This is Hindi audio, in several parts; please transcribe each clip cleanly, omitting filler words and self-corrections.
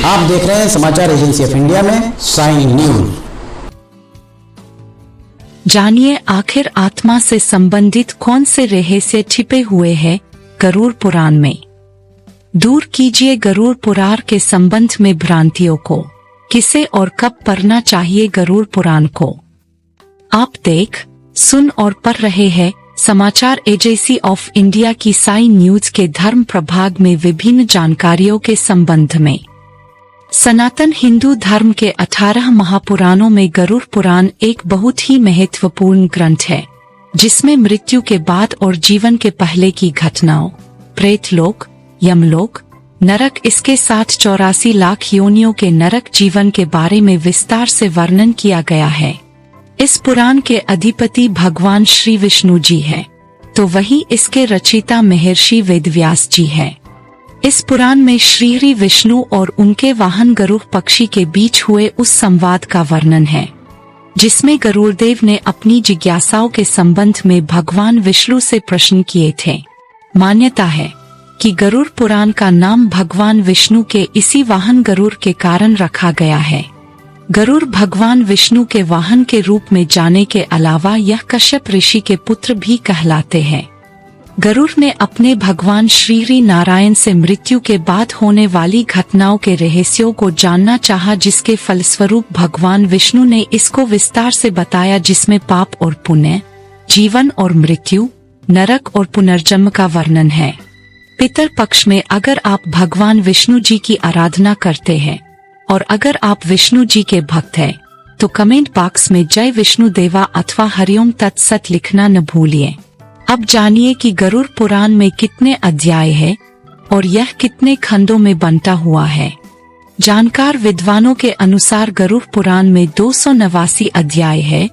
आप देख रहे हैं समाचार एजेंसी ऑफ इंडिया में साई न्यूज। जानिए आखिर आत्मा से संबंधित कौन से रहस्य छिपे हुए हैं गरुड़ पुराण में। दूर कीजिए गरुड़ पुराण के संबंध में भ्रांतियों को। किसे और कब पढ़ना चाहिए गरुड़ पुराण को। आप देख, सुन और पढ़ रहे हैं समाचार एजेंसी ऑफ इंडिया की साई न्यूज के धर्म प्रभाग में विभिन्न जानकारियों के संबंध में। सनातन हिंदू धर्म के 18 महापुराणों में गरुड़ पुराण एक बहुत ही महत्वपूर्ण ग्रंथ है, जिसमें मृत्यु के बाद और जीवन के पहले की घटनाओं, प्रेतलोक, यमलोक, नरक, इसके साथ 84 लाख योनियों के नरक जीवन के बारे में विस्तार से वर्णन किया गया है। इस पुराण के अधिपति भगवान श्री विष्णु जी है, तो वही इसके रचयिता महर्षि वेदव्यास जी है। इस पुराण में श्री विष्णु और उनके वाहन गरुड़ पक्षी के बीच हुए उस संवाद का वर्णन है, जिसमें गरुड़देव ने अपनी जिज्ञासाओं के संबंध में भगवान विष्णु से प्रश्न किए थे। मान्यता है कि गरुड़ पुराण का नाम भगवान विष्णु के इसी वाहन गरुड़ के कारण रखा गया है। गरुड़ भगवान विष्णु के वाहन के रूप में जाने के अलावा यह कश्यप ऋषि के पुत्र भी कहलाते हैं। गरुड़ ने अपने भगवान श्री नारायण से मृत्यु के बाद होने वाली घटनाओं के रहस्यों को जानना चाहा, जिसके फलस्वरूप भगवान विष्णु ने इसको विस्तार से बताया, जिसमें पाप और पुण्य, जीवन और मृत्यु, नरक और पुनर्जन्म का वर्णन है। पितर पक्ष में अगर आप भगवान विष्णु जी की आराधना करते हैं और अगर आप विष्णु जी के भक्त हैं, तो कमेंट बॉक्स में जय विष्णु देवा अथवा हरिओम तत्सत लिखना न भूलिए। अब जानिए कि गरुड़ पुराण में कितने अध्याय है और यह कितने खंडों में बंटा हुआ है। जानकार विद्वानों के अनुसार गरुड़ पुराण में 289 अध्याय है,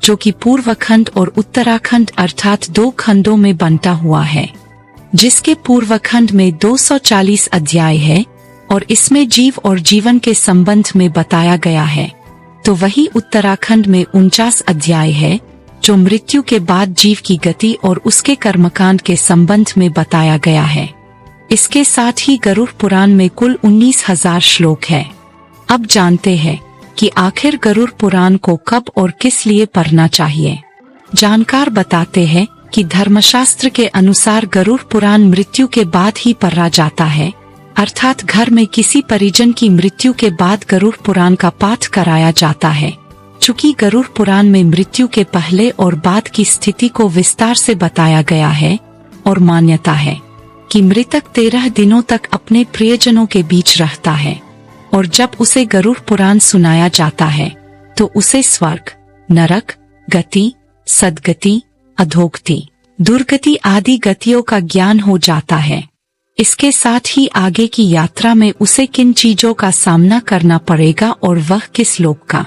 जो कि पूर्वखंड और उत्तराखंड अर्थात 2 खंडों में बंटा हुआ है, जिसके पूर्वखंड में 240 अध्याय है और इसमें जीव और जीवन के संबंध में बताया गया है। तो वही उत्तराखंड में 49 अध्याय है, जो मृत्यु के बाद जीव की गति और उसके कर्मकांड के संबंध में बताया गया है। इसके साथ ही गरुड़ पुराण में कुल 19,000 श्लोक है। अब जानते हैं कि आखिर गरुड़ पुराण को कब और किस लिए पढ़ना चाहिए। जानकार बताते हैं कि धर्मशास्त्र के अनुसार गरुड़ पुराण मृत्यु के बाद ही पढ़ा जाता है, अर्थात घर में किसी परिजन की मृत्यु के बाद गरुड़ पुराण का पाठ कराया जाता है। चूँकि गरुड़ पुराण में मृत्यु के पहले और बाद की स्थिति को विस्तार से बताया गया है और मान्यता है कि मृतक 13 दिनों तक अपने प्रियजनों के बीच रहता है और जब उसे गरुड़ पुराण सुनाया जाता है तो उसे स्वर्ग, नरक, गति, सद्गति, अधोगति, दुर्गति आदि गतियों का ज्ञान हो जाता है। इसके साथ ही आगे की यात्रा में उसे किन चीजों का सामना करना पड़ेगा और वह किस लोक का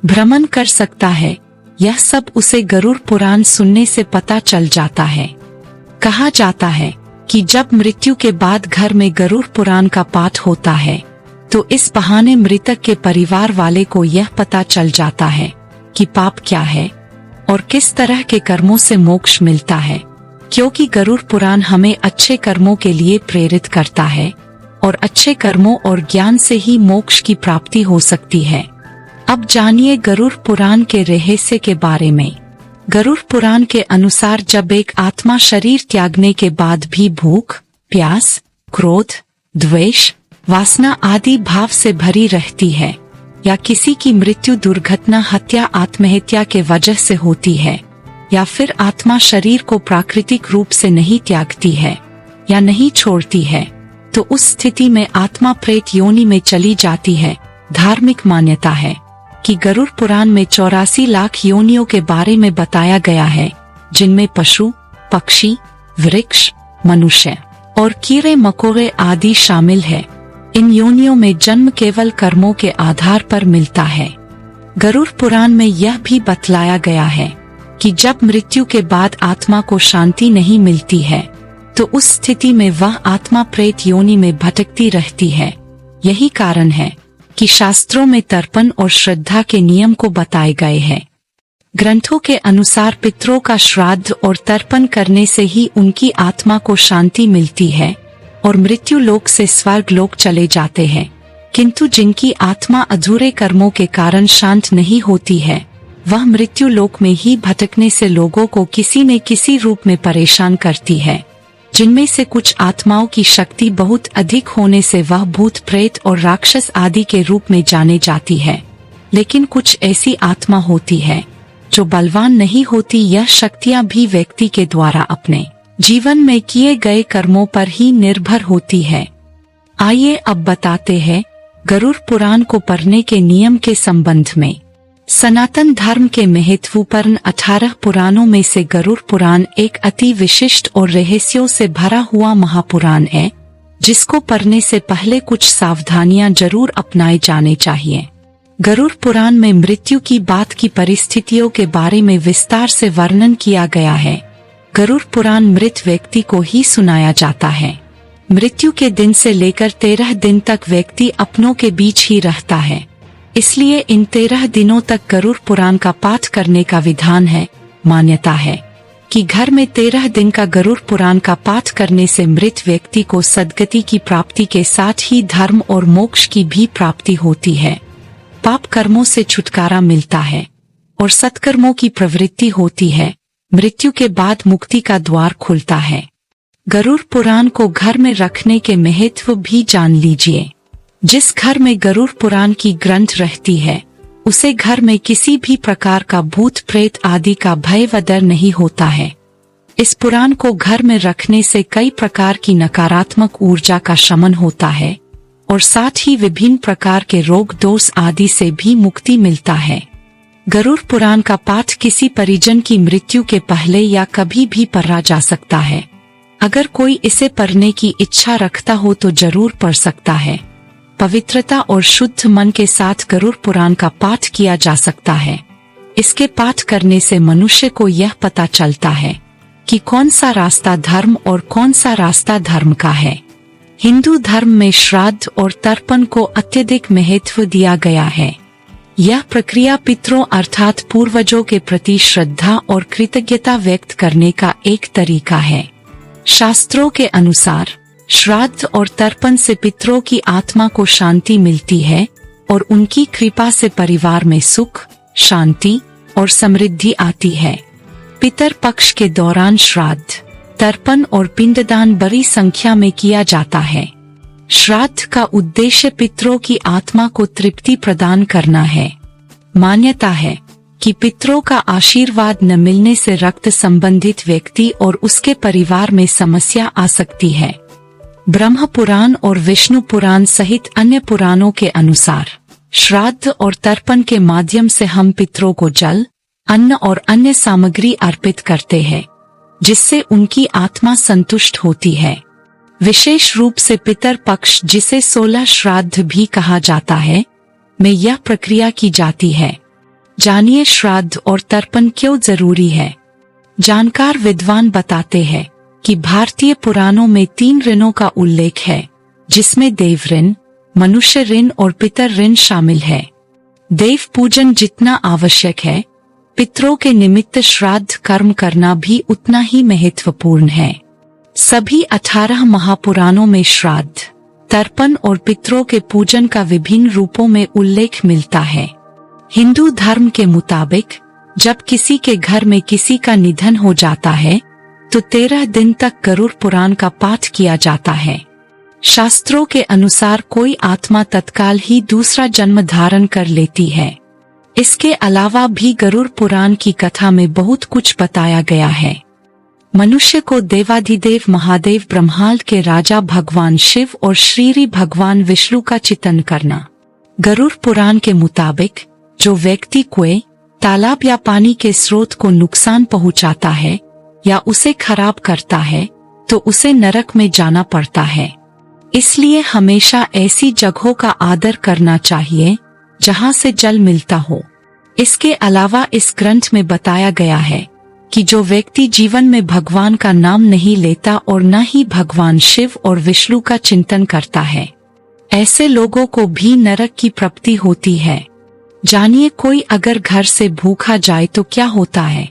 भ्रमण कर सकता है, यह सब उसे गरुड़ पुराण सुनने से पता चल जाता है। कहा जाता है कि जब मृत्यु के बाद घर में गरुड़ पुराण का पाठ होता है तो इस बहाने मृतक के परिवार वाले को यह पता चल जाता है कि पाप क्या है और किस तरह के कर्मों से मोक्ष मिलता है, क्योंकि गरुड़ पुराण हमें अच्छे कर्मों के लिए प्रेरित करता है और अच्छे कर्मों और ज्ञान से ही मोक्ष की प्राप्ति हो सकती है। अब जानिए गरुड़ पुराण के रहस्य के बारे में। गरुड़ पुराण के अनुसार जब एक आत्मा शरीर त्यागने के बाद भी भूख, प्यास, क्रोध, द्वेष, वासना आदि भाव से भरी रहती है, या किसी की मृत्यु दुर्घटना, हत्या, आत्महत्या के वजह से होती है, या फिर आत्मा शरीर को प्राकृतिक रूप से नहीं त्यागती है या नहीं छोड़ती है, तो उस स्थिति में आत्मा प्रेत योनि में चली जाती है। धार्मिक मान्यता है कि गरुड़ पुराण में 84 लाख योनियों के बारे में बताया गया है, जिनमें पशु, पक्षी, वृक्ष, मनुष्य और कीड़े मकोड़े आदि शामिल है। इन योनियों में जन्म केवल कर्मों के आधार पर मिलता है। गरुड़ पुराण में यह भी बतलाया गया है कि जब मृत्यु के बाद आत्मा को शांति नहीं मिलती है तो उस स्थिति में वह आत्मा प्रेत योनि में भटकती रहती है। यही कारण है कि शास्त्रों में तर्पण और श्रद्धा के नियम को बताए गए हैं। ग्रंथों के अनुसार पितरों का श्राद्ध और तर्पण करने से ही उनकी आत्मा को शांति मिलती है और मृत्यु लोक से स्वर्ग लोक चले जाते हैं, किंतु जिनकी आत्मा अधूरे कर्मों के कारण शांत नहीं होती है, वह मृत्यु लोक में ही भटकने से लोगों को किसी न किसी रूप में परेशान करती है। जिनमें से कुछ आत्माओं की शक्ति बहुत अधिक होने से वह भूत प्रेत और राक्षस आदि के रूप में जाने जाती है, लेकिन कुछ ऐसी आत्मा होती है जो बलवान नहीं होती। यह शक्तियां भी व्यक्ति के द्वारा अपने जीवन में किए गए कर्मों पर ही निर्भर होती है। आइए अब बताते हैं गरुड़ पुराण को पढ़ने के नियम के संबंध में। सनातन धर्म के महत्वपूर्ण 18 पुराणों में से गरुड़ पुराण एक अति विशिष्ट और रहस्यों से भरा हुआ महापुराण है, जिसको पढ़ने से पहले कुछ सावधानियां जरूर अपनाए जाने चाहिए। गरुड़ पुराण में मृत्यु की बात की परिस्थितियों के बारे में विस्तार से वर्णन किया गया है। गरुड़ पुराण मृत व्यक्ति को ही सुनाया जाता है। मृत्यु के दिन से लेकर 13 दिन तक व्यक्ति अपनों के बीच ही रहता है, इसलिए इन 13 दिनों तक गरुड़ पुराण का पाठ करने का विधान है। मान्यता है कि घर में 13 दिन का गरुड़ पुराण का पाठ करने से मृत व्यक्ति को सद्गति की प्राप्ति के साथ ही धर्म और मोक्ष की भी प्राप्ति होती है। पाप कर्मों से छुटकारा मिलता है और सत्कर्मों की प्रवृत्ति होती है। मृत्यु के बाद मुक्ति का द्वार खुलता है। गरुड़ पुराण को घर में रखने के महत्व भी जान लीजिए। जिस घर में गरुड़ पुराण की ग्रंथ रहती है, उसे घर में किसी भी प्रकार का भूत प्रेत आदि का भय व डर नहीं होता है। इस पुराण को घर में रखने से कई प्रकार की नकारात्मक ऊर्जा का शमन होता है और साथ ही विभिन्न प्रकार के रोग दोष आदि से भी मुक्ति मिलता है। गरुड़ पुराण का पाठ किसी परिजन की मृत्यु के पहले या कभी भी पढ़ा जा सकता है। अगर कोई इसे पढ़ने की इच्छा रखता हो तो जरूर पढ़ सकता है। पवित्रता और शुद्ध मन के साथ गरुड़ पुराण का पाठ किया जा सकता है। इसके पाठ करने से मनुष्य को यह पता चलता है कि कौन सा रास्ता धर्म और कौन सा रास्ता धर्म का है। हिंदू धर्म में श्राद्ध और तर्पण को अत्यधिक महत्व दिया गया है। यह प्रक्रिया पितरों अर्थात पूर्वजों के प्रति श्रद्धा और कृतज्ञता व्यक्त करने का एक तरीका है। शास्त्रों के अनुसार श्राद्ध और तर्पण से पितरों की आत्मा को शांति मिलती है और उनकी कृपा से परिवार में सुख, शांति और समृद्धि आती है। पितर पक्ष के दौरान श्राद्ध, तर्पण और पिंडदान बड़ी संख्या में किया जाता है। श्राद्ध का उद्देश्य पितरों की आत्मा को तृप्ति प्रदान करना है। मान्यता है कि पितरों का आशीर्वाद न मिलने से रक्त संबंधित व्यक्ति और उसके परिवार में समस्या आ सकती है। ब्रह्म पुराण और विष्णु पुराण सहित अन्य पुराणों के अनुसार श्राद्ध और तर्पण के माध्यम से हम पितरों को जल, अन्न और अन्य सामग्री अर्पित करते हैं, जिससे उनकी आत्मा संतुष्ट होती है। विशेष रूप से पितर पक्ष, जिसे 16 श्राद्ध भी कहा जाता है, में यह प्रक्रिया की जाती है। जानिए श्राद्ध और तर्पण क्यों जरूरी है। जानकार विद्वान बताते हैं कि भारतीय पुराणों में 3 ऋणों का उल्लेख है, जिसमें देव ऋण, मनुष्य ऋण और पितर ऋण शामिल है। देव पूजन जितना आवश्यक है, पितरों के निमित्त श्राद्ध कर्म करना भी उतना ही महत्वपूर्ण है। सभी 18 महापुराणों में श्राद्ध, तर्पण और पितरों के पूजन का विभिन्न रूपों में उल्लेख मिलता है। हिंदू धर्म के मुताबिक जब किसी के घर में किसी का निधन हो जाता है तो 13 दिन तक गरुड़ पुराण का पाठ किया जाता है। शास्त्रों के अनुसार कोई आत्मा तत्काल ही दूसरा जन्म धारण कर लेती है। इसके अलावा भी गरुड़ पुराण की कथा में बहुत कुछ बताया गया है। मनुष्य को देवाधिदेव महादेव ब्रह्मांड के राजा भगवान शिव और श्री भगवान विष्णु का चिंतन करना। गरुड़ पुराण के मुताबिक जो व्यक्ति कुएं, तालाब या पानी के स्रोत को नुकसान पहुंचाता है या उसे खराब करता है तो उसे नरक में जाना पड़ता है। इसलिए हमेशा ऐसी जगहों का आदर करना चाहिए जहां से जल मिलता हो। इसके अलावा इस ग्रंथ में बताया गया है कि जो व्यक्ति जीवन में भगवान का नाम नहीं लेता और न ही भगवान शिव और विष्णु का चिंतन करता है, ऐसे लोगों को भी नरक की प्राप्ति होती है। जानिए कोई अगर घर से भूखा जाए तो क्या होता है।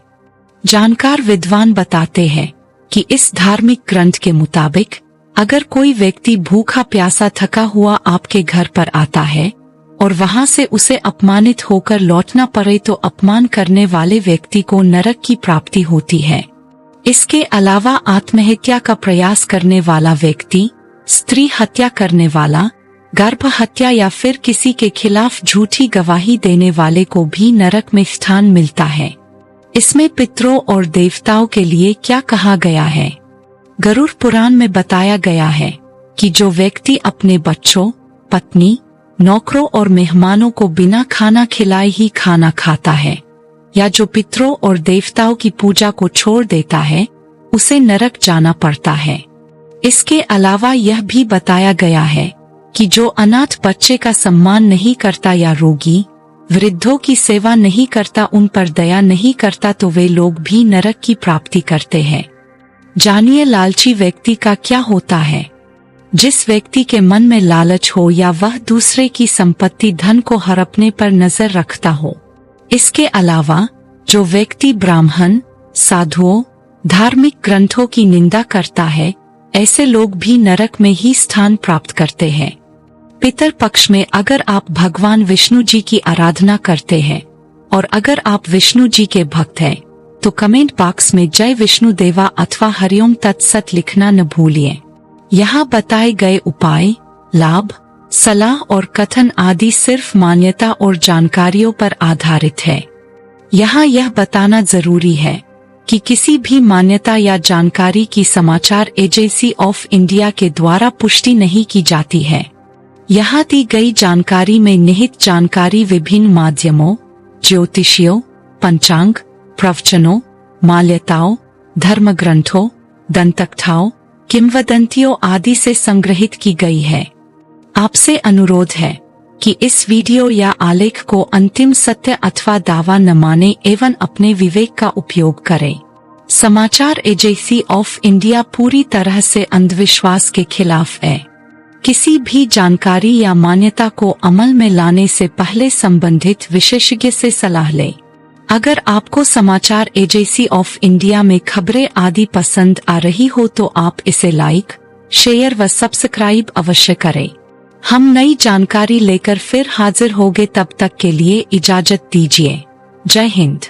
जानकार विद्वान बताते हैं कि इस धार्मिक ग्रंथ के मुताबिक अगर कोई व्यक्ति भूखा प्यासा थका हुआ आपके घर पर आता है और वहां से उसे अपमानित होकर लौटना पड़े तो अपमान करने वाले व्यक्ति को नरक की प्राप्ति होती है। इसके अलावा आत्महत्या का प्रयास करने वाला व्यक्ति, स्त्री हत्या करने वाला, गर्भ हत्या या फिर किसी के खिलाफ झूठी गवाही देने वाले को भी नरक में स्थान मिलता है। इसमें पितरों और देवताओं के लिए क्या कहा गया है? गरुड़ पुराण में बताया गया है कि जो व्यक्ति अपने बच्चों, पत्नी, नौकरों और मेहमानों को बिना खाना खिलाए ही खाना खाता है, या जो पितरों और देवताओं की पूजा को छोड़ देता है, उसे नरक जाना पड़ता है। इसके अलावा यह भी बताया गया है कि जो अनाथ बच्चे का सम्मान नहीं करता या रोगी, वृद्धों की सेवा नहीं करता, उन पर दया नहीं करता, तो वे लोग भी नरक की प्राप्ति करते हैं। जानिए लालची व्यक्ति का क्या होता है। जिस व्यक्ति के मन में लालच हो या वह दूसरे की संपत्ति धन को हड़पने पर नजर रखता हो। इसके अलावा जो व्यक्ति ब्राह्मण, साधुओं, धार्मिक ग्रंथों की निंदा करता है, ऐसे लोग भी नरक में ही स्थान प्राप्त करते हैं। पितर पक्ष में अगर आप भगवान विष्णु जी की आराधना करते हैं और अगर आप विष्णु जी के भक्त हैं, तो कमेंट बॉक्स में जय विष्णु देवा अथवा हरिओम तत्सत लिखना न भूलिए। यहाँ बताए गए उपाय, लाभ, सलाह और कथन आदि सिर्फ मान्यता और जानकारियों पर आधारित है। यहाँ यह बताना जरूरी है कि किसी भी मान्यता या जानकारी की समाचार एजेंसी ऑफ इंडिया के द्वारा पुष्टि नहीं की जाती है। यहाँ दी गई जानकारी में निहित जानकारी विभिन्न माध्यमों, ज्योतिषियों, पंचांग, प्रवचनों, मान्यताओं, धर्म ग्रंथों, दंतकथाओं, किंवदंतियों आदि से संग्रहित की गई है। आपसे अनुरोध है कि इस वीडियो या आलेख को अंतिम सत्य अथवा दावा न माने एवं अपने विवेक का उपयोग करें। समाचार एजेंसी ऑफ इंडिया पूरी तरह से अंधविश्वास के खिलाफ है। किसी भी जानकारी या मान्यता को अमल में लाने से पहले संबंधित विशेषज्ञ से सलाह लें। अगर आपको समाचार एजेंसी ऑफ इंडिया में खबरें आदि पसंद आ रही हो तो आप इसे लाइक, शेयर व सब्सक्राइब अवश्य करें। हम नई जानकारी लेकर फिर हाजिर होंगे, तब तक के लिए इजाजत दीजिए। जय हिंद।